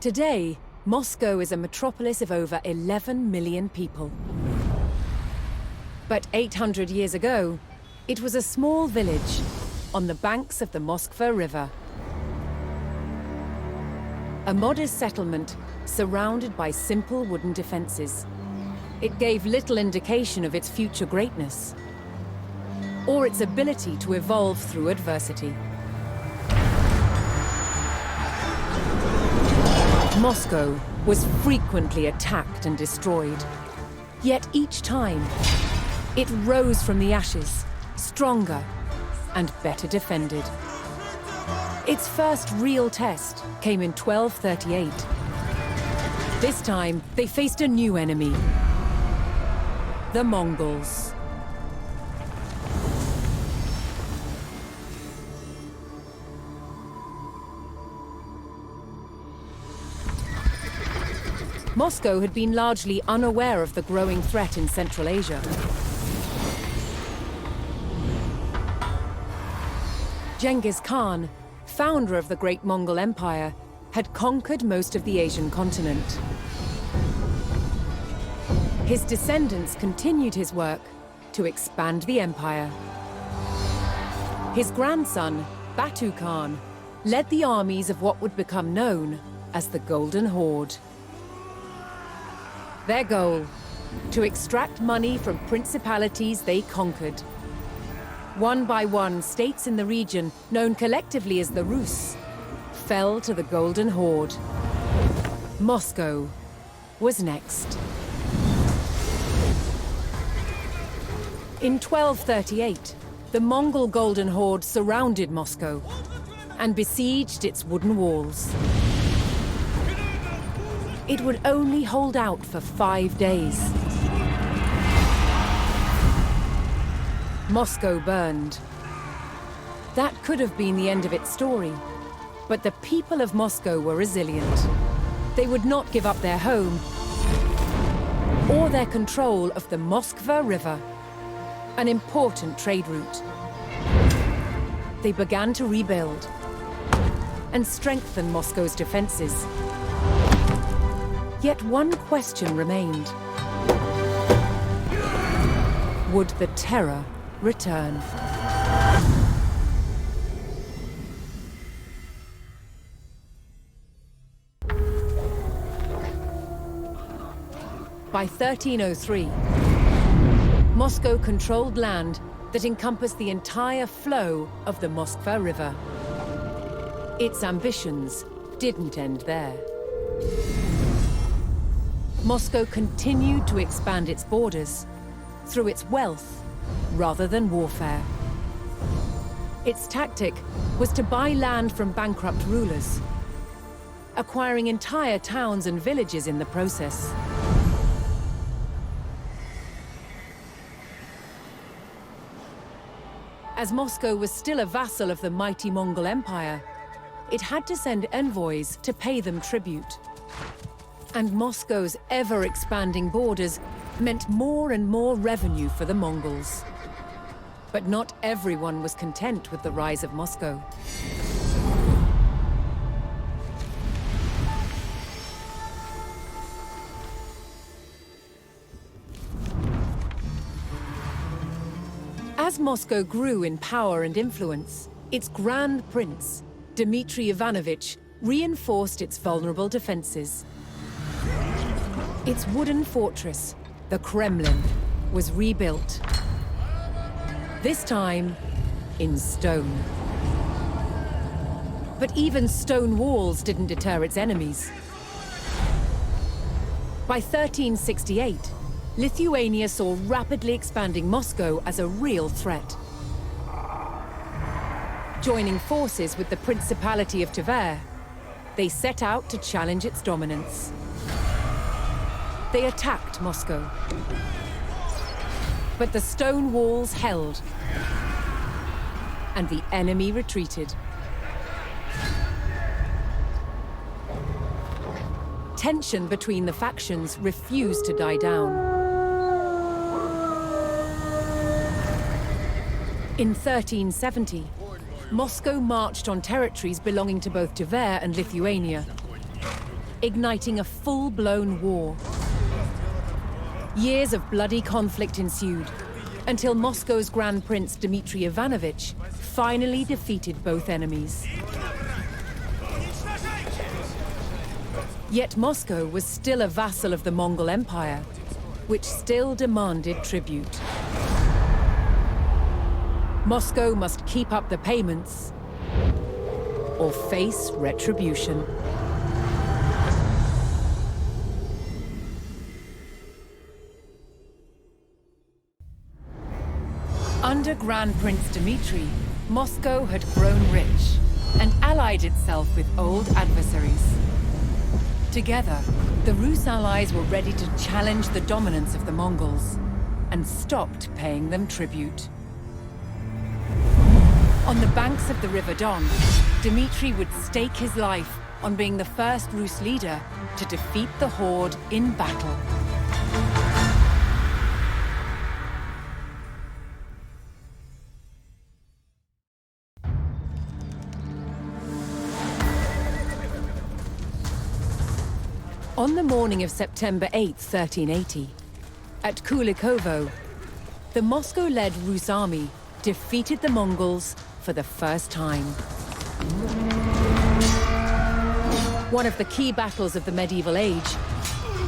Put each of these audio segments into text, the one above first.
Today, Moscow is a metropolis of over 11 million people. But 800 years ago, it was a small village on the banks of the Moskva River. A modest settlement surrounded by simple wooden defenses. It gave little indication of its future greatness or its ability to evolve through adversity. Moscow was frequently attacked and destroyed. Yet each time, it rose from the ashes, stronger and better defended. Its first real test came in 1238. This time, they faced a new enemy, the Mongols. Moscow had been largely unaware of the growing threat in Central Asia. Genghis Khan, founder of the Great Mongol Empire, had conquered most of the Asian continent. His descendants continued his work to expand the empire. His grandson, Batu Khan, led the armies of what would become known as the Golden Horde. Their goal: to extract money from principalities they conquered. One by one, states in the region, known collectively as the Rus, fell to the Golden Horde. Moscow was next. In 1238, the Mongol Golden Horde surrounded Moscow and besieged its wooden walls. It would only hold out for 5 days. Moscow burned. That could have been the end of its story, but the people of Moscow were resilient. They would not give up their home or their control of the Moskva River, an important trade route. They began to rebuild and strengthen Moscow's defenses. Yet one question remained. Would the terror return? By 1303, Moscow controlled land that encompassed the entire flow of the Moskva River. Its ambitions didn't end there. Moscow continued to expand its borders through its wealth rather than warfare. Its tactic was to buy land from bankrupt rulers, acquiring entire towns and villages in the process. As Moscow was still a vassal of the mighty Mongol Empire, it had to send envoys to pay them tribute. And Moscow's ever-expanding borders meant more and more revenue for the Mongols. But not everyone was content with the rise of Moscow. As Moscow grew in power and influence, its Grand Prince, Dmitry Ivanovich, reinforced its vulnerable defenses. Its wooden fortress, the Kremlin, was rebuilt. This time, in stone. But even stone walls didn't deter its enemies. By 1368, Lithuania saw rapidly expanding Moscow as a real threat. Joining forces with the Principality of Tver, they set out to challenge its dominance. They attacked Moscow. But the stone walls held, and the enemy retreated. Tension between the factions refused to die down. In 1370, Moscow marched on territories belonging to both Tver and Lithuania. igniting a full-blown war. Years of bloody conflict ensued, until Moscow's Grand Prince Dmitry Ivanovich finally defeated both enemies. Yet Moscow was still a vassal of the Mongol Empire, which still demanded tribute. Moscow must keep up the payments or face retribution. Under Grand Prince Dmitry, Moscow had grown rich and allied itself with old adversaries. Together, the Rus allies were ready to challenge the dominance of the Mongols and stopped paying them tribute. On the banks of the River Don, Dmitry would stake his life on being the first Rus leader to defeat the Horde in battle. On the morning of September 8, 1380, at Kulikovo, the Moscow-led Rus army defeated the Mongols for the first time. One of the key battles of the medieval age,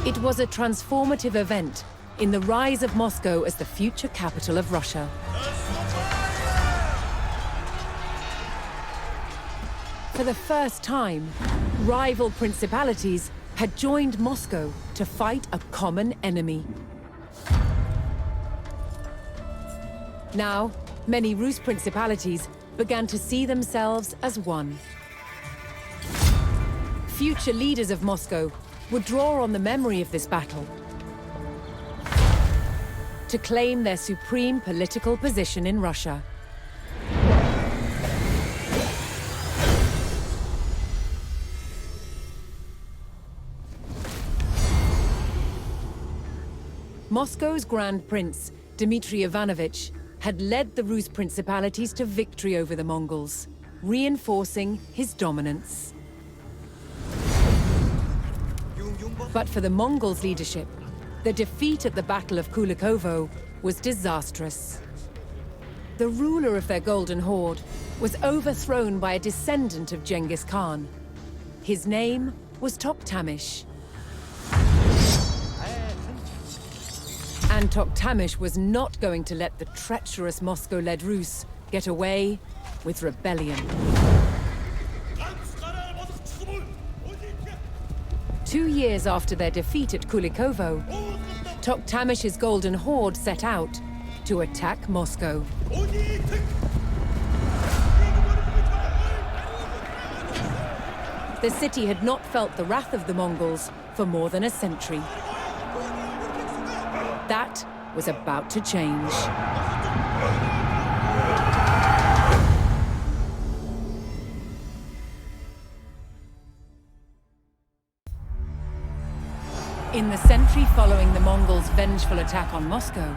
it was a transformative event in the rise of Moscow as the future capital of Russia. For the first time, rival principalities had joined Moscow to fight a common enemy. Now, many Rus principalities began to see themselves as one. Future leaders of Moscow would draw on the memory of this battle to claim their supreme political position in Russia. Moscow's Grand Prince, Dmitry Ivanovich, had led the Rus principalities to victory over the Mongols, reinforcing his dominance. But for the Mongols' leadership, the defeat at the Battle of Kulikovo was disastrous. The ruler of their Golden Horde was overthrown by a descendant of Genghis Khan. His name was Toktamish. And Toktamish was not going to let the treacherous Moscow-led Rus get away with rebellion. 2 years after their defeat at Kulikovo, Toktamish's Golden Horde set out to attack Moscow. The city had not felt the wrath of the Mongols for more than a century. That was about to change. In the century following the Mongols' vengeful attack on Moscow,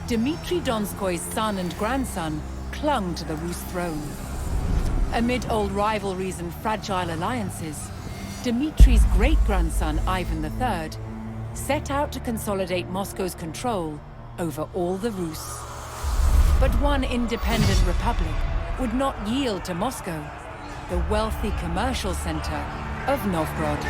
Dmitry Donskoy's son and grandson clung to the Rus throne. Amid old rivalries and fragile alliances, Dmitry's great-grandson Ivan III set out to consolidate Moscow's control over all the Rus. But one independent republic would not yield to Moscow, the wealthy commercial center of Novgorod.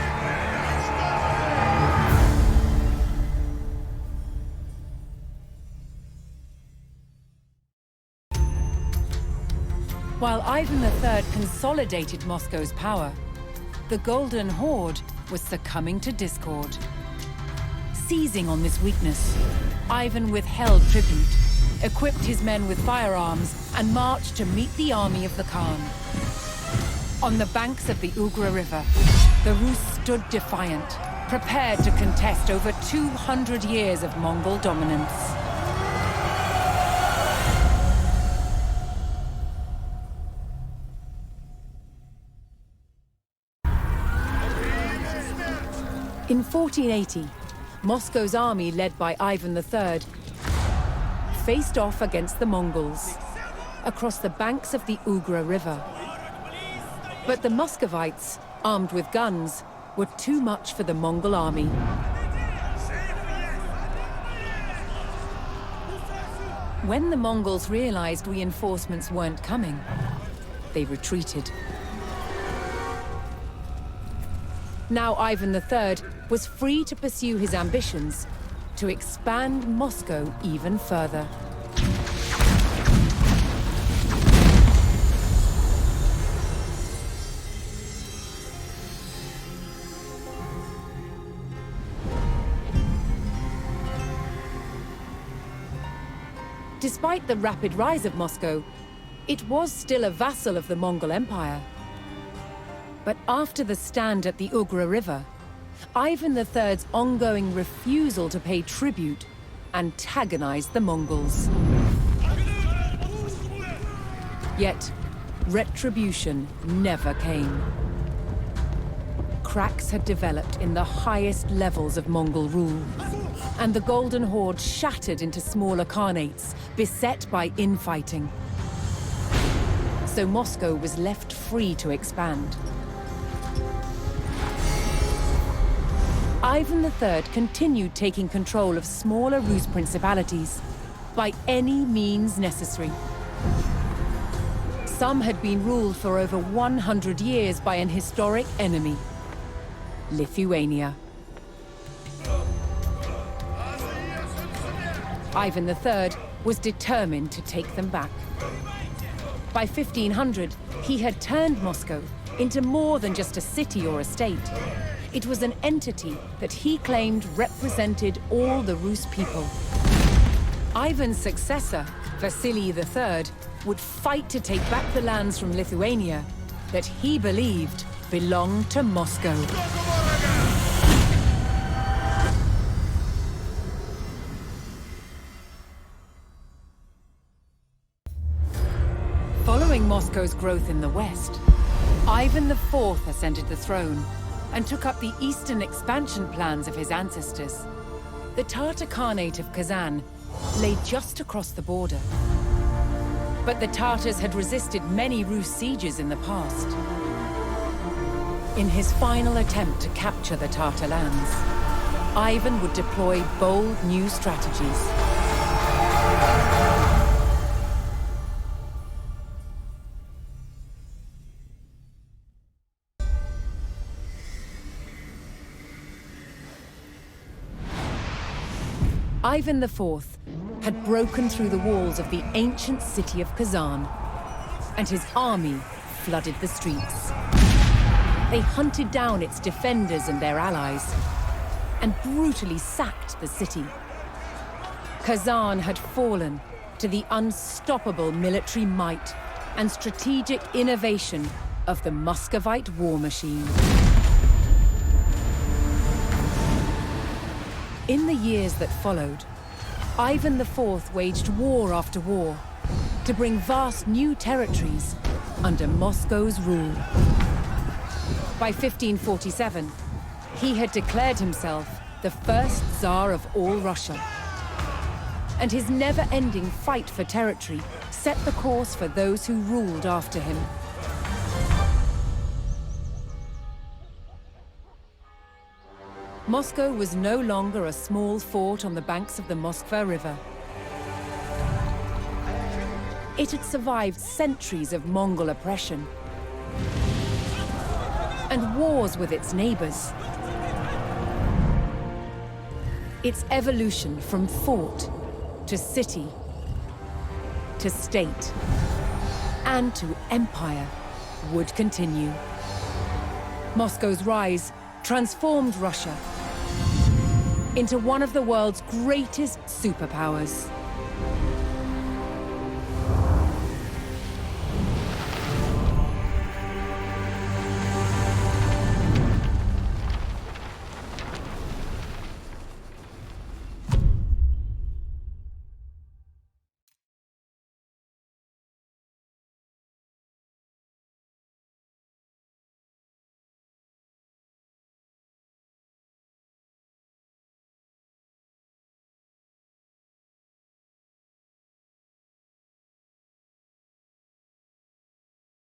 While Ivan III consolidated Moscow's power, the Golden Horde was succumbing to discord. Seizing on this weakness, Ivan withheld tribute, equipped his men with firearms, and marched to meet the army of the Khan. On the banks of the Ugra River, the Rus stood defiant, prepared to contest over 200 years of Mongol dominance. In 1480, Moscow's army, led by Ivan III, faced off against the Mongols across the banks of the Ugra River. But the Muscovites, armed with guns, were too much for the Mongol army. When the Mongols realized reinforcements weren't coming, they retreated. Now Ivan III was free to pursue his ambitions to expand Moscow even further. Despite the rapid rise of Moscow, it was still a vassal of the Mongol Empire. But after the stand at the Ugra River, Ivan III's ongoing refusal to pay tribute antagonized the Mongols. Yet, retribution never came. Cracks had developed in the highest levels of Mongol rule, and the Golden Horde shattered into smaller khanates, beset by infighting. So Moscow was left free to expand. Ivan III continued taking control of smaller Rus principalities by any means necessary. Some had been ruled for over 100 years by an historic enemy, Lithuania. Ivan III was determined to take them back. By 1500, he had turned Moscow into more than just a city or a state. It was an entity that he claimed represented all the Rus people. Ivan's successor, Vasily III, would fight to take back the lands from Lithuania that he believed belonged to Moscow. Following Moscow's growth in the west, Ivan IV ascended the throne and took up the eastern expansion plans of his ancestors. The Tatar Khanate of Kazan lay just across the border. But the Tatars had resisted many Rus sieges in the past. In his final attempt to capture the Tatar lands, Ivan would deploy bold new strategies. Ivan IV had broken through the walls of the ancient city of Kazan, and his army flooded the streets. They hunted down its defenders and their allies, and brutally sacked the city. Kazan had fallen to the unstoppable military might and strategic innovation of the Muscovite war machine. In the years that followed, Ivan IV waged war after war to bring vast new territories under Moscow's rule. By 1547, he had declared himself the first Tsar of all Russia. And his never-ending fight for territory set the course for those who ruled after him. Moscow was no longer a small fort on the banks of the Moskva River. It had survived centuries of Mongol oppression and wars with its neighbors. Its evolution from fort to city to state and to empire would continue. Moscow's rise transformed Russia into one of the world's greatest superpowers.